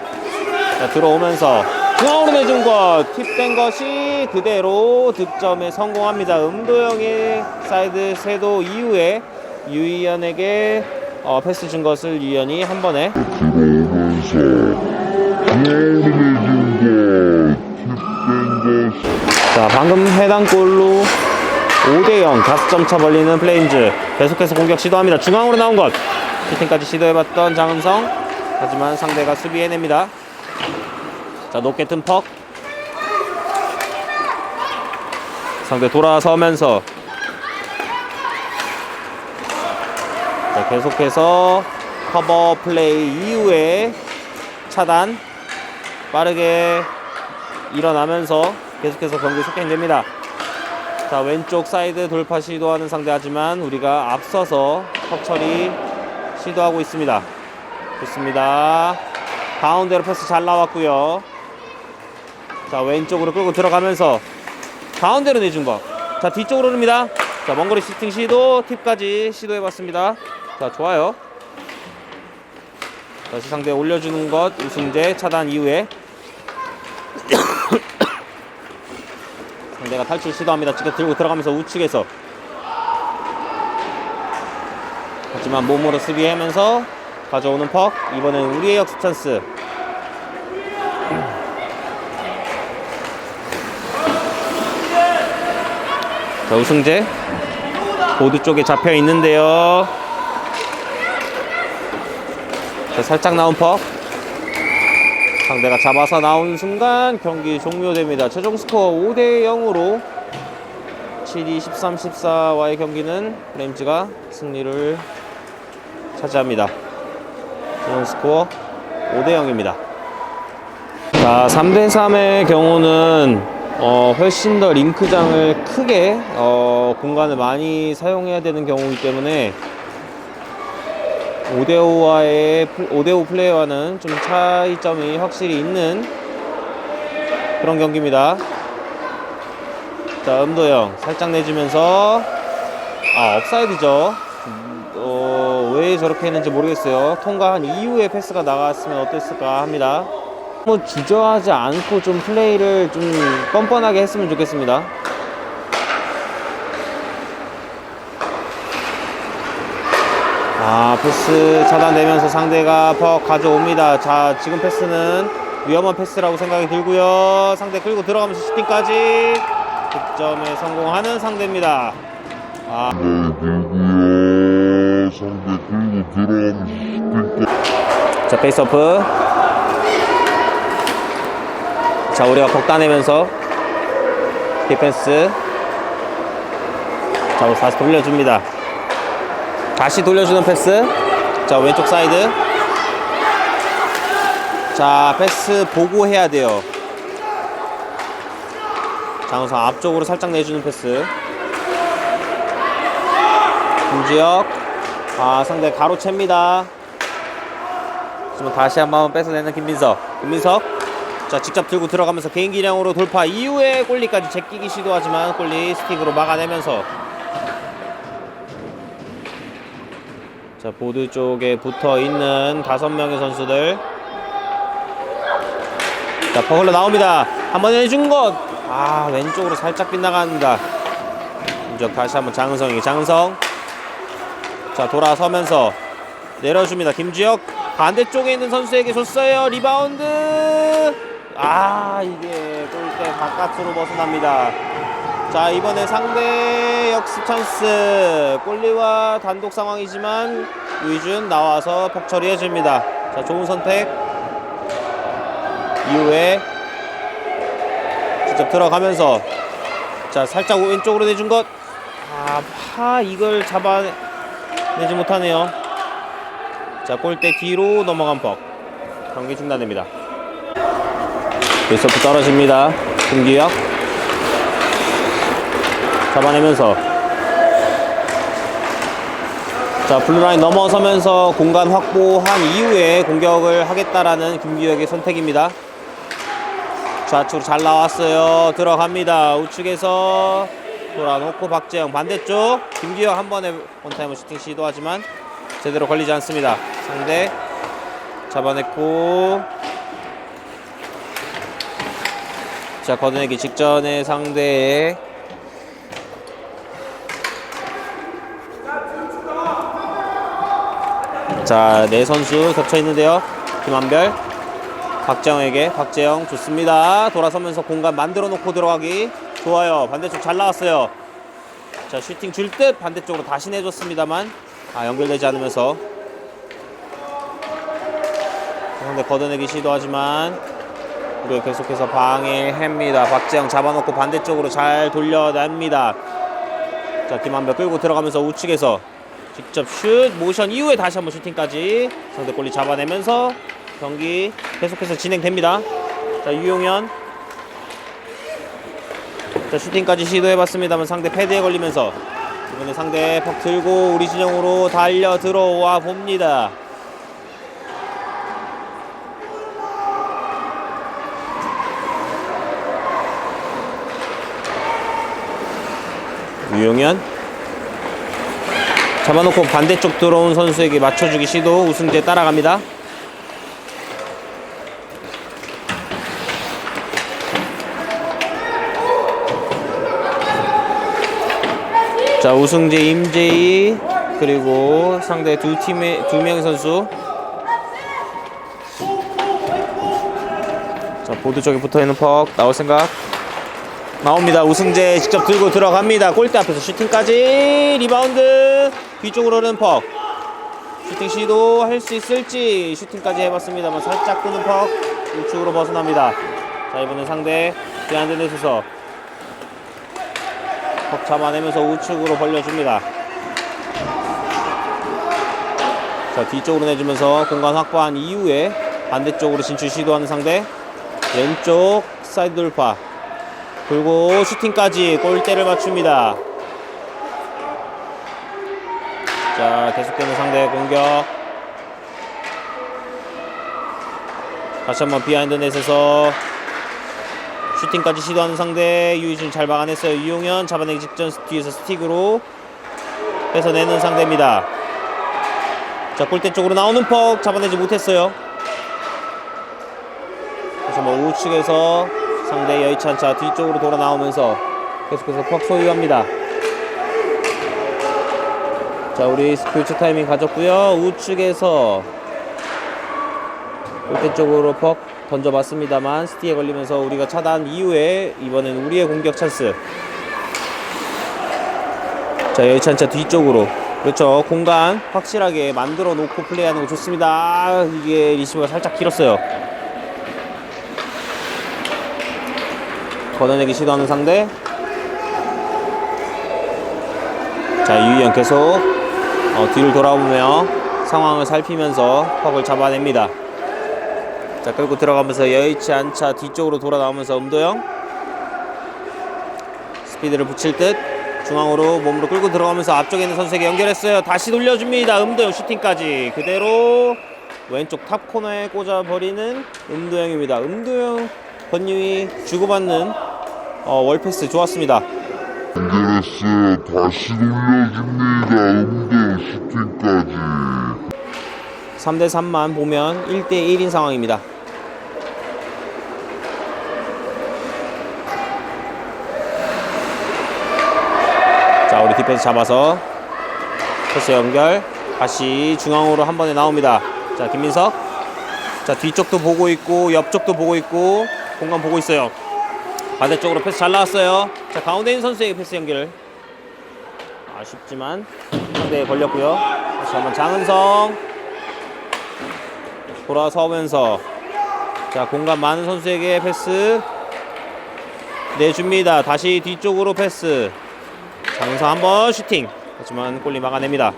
자, 들어오면서 중앙으로 내준 것, 팁된 것이 그대로 득점에 성공합니다. 음도영의 사이드 세도 이후에 유희연에게 패스 준 것을 유희연이 한 번에 자, 방금 해당 골로 5대0 5점 차 벌리는 플레임즈. 계속해서 공격 시도합니다. 중앙으로 나온 것, 슈팅까지 시도해봤던 장은성. 하지만 상대가 수비해냅니다. 자, 높게 뜬 퍽. 상대 돌아서면서 자, 계속해서 커버 플레이 이후에 차단. 빠르게 일어나면서 계속해서 경기 속행됩니다. 자, 왼쪽 사이드 돌파 시도하는 상대. 하지만 우리가 앞서서 턱 처리 시도하고 있습니다. 좋습니다. 가운데로 패스 잘 나왔고요. 자, 왼쪽으로 끌고 들어가면서 가운데로 내준 거. 자, 뒤쪽으로 옵니다. 자, 먼거리 슈팅 시도, 팁까지 시도해봤습니다. 자, 좋아요. 다시 상대 올려주는 것. 우승재 차단 이후에 상대가 탈출 시도합니다. 지금 들고 들어가면서 우측에서. 하지만 몸으로 수비하면서 가져오는 퍽. 이번엔 우리의 역습 찬스. 자, 우승재 보드 쪽에 잡혀 있는데요. 자, 살짝 나온 퍽. 상대가 잡아서 나온 순간 경기 종료됩니다. 최종 스코어 5대0으로 7위 13-14와의 경기는 플레임즈가 승리를 차지합니다. 최종 스코어 5대0입니다. 자, 3대3의 경우는 훨씬 더 링크장을 크게 공간을 많이 사용해야 되는 경우이기 때문에 5대5 플레이와는 좀 차이점이 확실히 있는 그런 경기입니다. 자, 음도영 살짝 내주면서 업사이드죠. 왜 저렇게 했는지 모르겠어요. 통과한 이후에 패스가 나갔으면 어땠을까 합니다. 뭐 주저하지 않고 좀 플레이를 좀 뻔뻔하게 했으면 좋겠습니다. 패스 차단되면서 상대가 퍽 가져옵니다. 자, 지금 패스는 위험한 패스라고 생각이 들고요. 상대 끌고 들어가면서 슈팅까지 득점에 성공하는 상대입니다. 상대 끌고 들어가면서 슈팅까지. 자, 페이스오프. 자, 우리가 퍽 따내면서 디펜스. 자, 다시 돌려줍니다. 다시 돌려주는 패스. 자, 왼쪽 사이드. 자, 패스 보고 해야 돼요. 장우성 앞쪽으로 살짝 내주는 패스. 김지혁. 상대 가로챕니다. 지금 다시 한번 뺏어내는 김민석. 자, 직접 들고 들어가면서 개인 기량으로 돌파 이후에 골리까지 제끼기 시도하지만 골리 스틱으로 막아내면서. 자, 보드 쪽에 붙어 있는 5명의 선수들. 자, 퍽 흘러나옵니다. 한번 내준 것. 아, 왼쪽으로 살짝 빗나갑니다. 김지혁 다시 한번 장은성에게. 장은성. 자, 돌아서면서 내려줍니다. 김지혁 반대쪽에 있는 선수에게 줬어요. 리바운드. 아, 이게 골대 바깥으로 벗어납니다. 자, 이번에 상대 역습 찬스. 골리와 단독 상황이지만 유희준 나와서 퍽 처리해줍니다. 자, 좋은 선택. 이후에 직접 들어가면서 자, 살짝 왼쪽으로 내준 것. 이걸 잡아내지 못하네요. 자, 골대 뒤로 넘어간 퍽. 경기 중단됩니다. 웨서프 떨어집니다. 김기혁 잡아내면서 자, 블루라인 넘어서면서 공간 확보한 이후에 공격을 하겠다라는 김기혁의 선택입니다. 좌측으로 잘 나왔어요. 들어갑니다. 우측에서 돌아놓고 박재영 반대쪽. 김기혁 한 번에 원타임을 슈팅 시도하지만 제대로 걸리지 않습니다. 상대 잡아냈고 자, 걷어내기 직전에 상대의 자, 네 선수 겹쳐 있는데요. 김한별 박재영에게. 박재영 좋습니다. 돌아서면서 공간 만들어 놓고 들어가기 좋아요. 반대쪽 잘 나왔어요. 자, 슈팅 줄 듯 반대쪽으로 다시 내줬습니다만 연결되지 않으면서 상대 걷어내기 시도하지만 우리가 계속해서 방해합니다. 박재영 잡아놓고 반대쪽으로 잘 돌려냅니다. 자, 김한별 끌고 들어가면서 우측에서 직접 슛 모션 이후에 다시 한번 슈팅까지 상대 골리 잡아내면서 경기 계속해서 진행됩니다. 자, 유용현 자, 슈팅까지 시도해봤습니다만 상대 패드에 걸리면서 이번에 상대 퍽 들고 우리 진영으로 달려 들어와 봅니다. 유용현 잡아놓고 반대쪽 들어온 선수에게 맞춰주기 시도. 우승재 따라갑니다. 자, 우승재, 임재희 그리고 상대 두 명의 선수. 자, 보드 쪽에 붙어있는 퍽 나올 생각. 나옵니다. 우승재 직접 들고 들어갑니다. 골대 앞에서 슈팅까지. 리바운드 뒤쪽으로는 퍽. 슈팅 시도 할 수 있을지 슈팅까지 해봤습니다만 살짝 끄는 퍽. 우측으로 벗어납니다. 자, 이번엔 상대 비하인드 넷에서 퍽 잡아내면서 우측으로 벌려줍니다. 자, 뒤쪽으로 내주면서 공간 확보한 이후에 반대쪽으로 진출 시도하는 상대. 왼쪽 사이드 돌파 그리고 슈팅까지 골대를 맞춥니다. 자, 계속되는 상대의 공격. 다시 한번 비하인드 넷에서 슈팅까지 시도하는 상대. 유희준 잘 막아냈어요. 유용현 잡아내기 직전 뒤에서 스틱으로 뺏어내는 상대입니다. 자, 골대 쪽으로 나오는 퍽 잡아내지 못했어요. 다시 한번 우측에서 상대 여의치 않자 뒤쪽으로 돌아 나오면서 계속해서 퍽 소유합니다. 자, 우리 교체 타이밍 가졌고요. 우측에서 골대 쪽으로 퍽 던져봤습니다만 스티에 걸리면서 우리가 차단 이후에 이번엔 우리의 공격 찬스. 자, 여의치 않자 뒤쪽으로. 그렇죠. 공간 확실하게 만들어 놓고 플레이하는 거 좋습니다. 이게 리시브가 살짝 길었어요. 걷어내기 시도하는 상대. 자, 유희영 계속 뒤를 돌아보며 상황을 살피면서 퍽을 잡아냅니다. 자, 끌고 들어가면서 여의치 않자 뒤쪽으로 돌아 나오면서 음도영 스피드를 붙일 듯 중앙으로 몸으로 끌고 들어가면서 앞쪽에 있는 선수에게 연결했어요. 다시 돌려줍니다. 음도영 슈팅까지 그대로 왼쪽 탑 코너에 꽂아버리는 음도영입니다. 음도영 권유희 주고받는 월패스 좋았습니다. 연결했어요. 다시 돌려줍니다. 음도영 슈팅까지. 3대3만 보면 1대1인 상황입니다. 자, 우리 디펜스 잡아서 패스 연결. 다시 중앙으로 한 번에 나옵니다. 자, 김민석. 자, 뒤쪽도 보고 있고 옆쪽도 보고 있고 공간 보고 있어요. 반대쪽으로 패스 잘 나왔어요. 자, 가운데 있는 선수에게 패스 연결. 아쉽지만 상대에 걸렸고요. 다시 한번 장은성 돌아서면서 자, 공간 많은 선수에게 패스 내줍니다. 다시 뒤쪽으로 패스. 장은성 한번 슈팅. 하지만 골리 막아냅니다.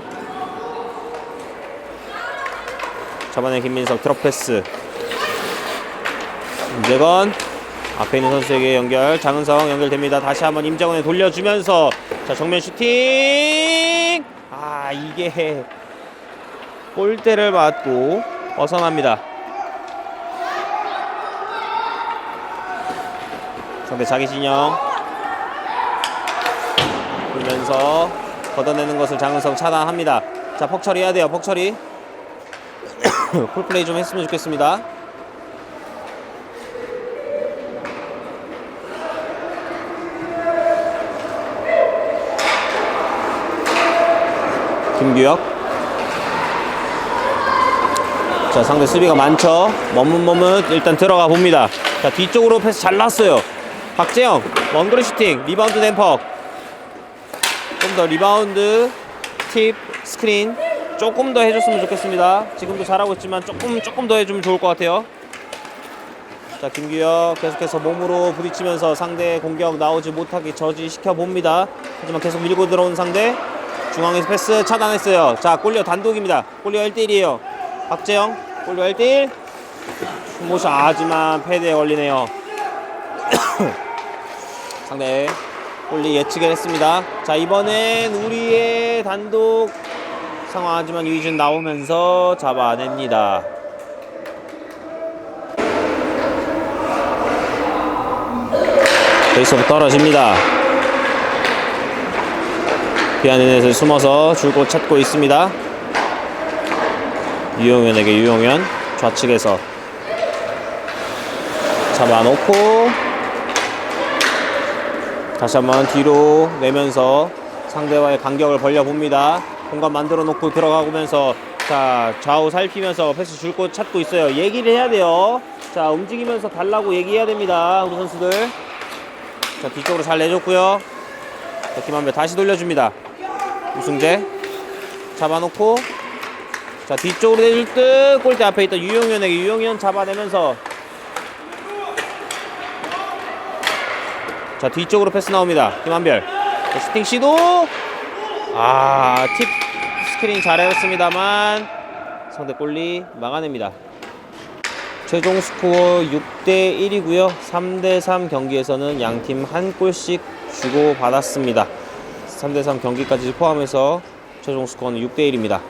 잡아낸 김민석 드롭 패스. 임재건 앞에 있는 선수에게 연결. 장은성 연결됩니다. 다시 한번 임재건에 돌려주면서 자, 정면 슈팅. 아, 이게 골대를 맞고 벗어납니다. 상대 자기 진영 돌면서 걷어내는 것을 장은성 차단합니다. 자, 퍽 처리해야 돼요. 퍽 처리. 풀플레이 좀 했으면 좋겠습니다. 김규혁. 자, 상대 수비가 많죠. 머뭇머뭇 일단 들어가 봅니다. 자, 뒤쪽으로 패스 잘 났어요. 박재영 원거리 슈팅. 리바운드 댐퍼. 좀 더 리바운드 팁 스크린 조금 더 해줬으면 좋겠습니다. 지금도 잘하고 있지만 조금 더 해주면 좋을 것 같아요. 자, 김규혁 계속해서 몸으로 부딪히면서 상대 공격 나오지 못하게 저지시켜 봅니다. 하지만 계속 밀고 들어온 상대. 중앙에서 패스 차단했어요. 자, 골리어 단독입니다. 골리어 1대1이에요. 박재영 골리어 1대1 모션. 하지만 패드에 걸리네요. 상대 골리 예측을 했습니다. 자, 이번엔 우리의 단독 상황하지만 유희준 나오면서 잡아냅니다. 베이스오프 떨어집니다. 비하는넷을 숨어서 줄곧 찾고 있습니다. 유용현에게 유용현 좌측에서 잡아놓고 다시 한번 뒤로 내면서 상대와의 간격을 벌려봅니다. 공간 만들어 놓고 들어가면서 자, 좌우 살피면서 패스 줄 곳 찾고 있어요. 얘기를 해야 돼요. 자, 움직이면서 달라고 얘기해야 됩니다. 우리 선수들. 자, 뒤쪽으로 잘 내줬고요. 자, 김한별 다시 돌려줍니다. 우승재 잡아놓고 자, 뒤쪽으로 내줄 듯 골대 앞에 있던 유용현에게 유용현 잡아내면서 자, 뒤쪽으로 패스 나옵니다. 김한별 자, 슈팅 시도. 아, 팁 스크린 잘했습니다만 상대 골리 막아냅니다. 최종 스코어 6대1이고요 3대3 경기에서는 양팀 한 골씩 주고 받았습니다. 3대3 경기까지 포함해서 최종 스코어는 6대1입니다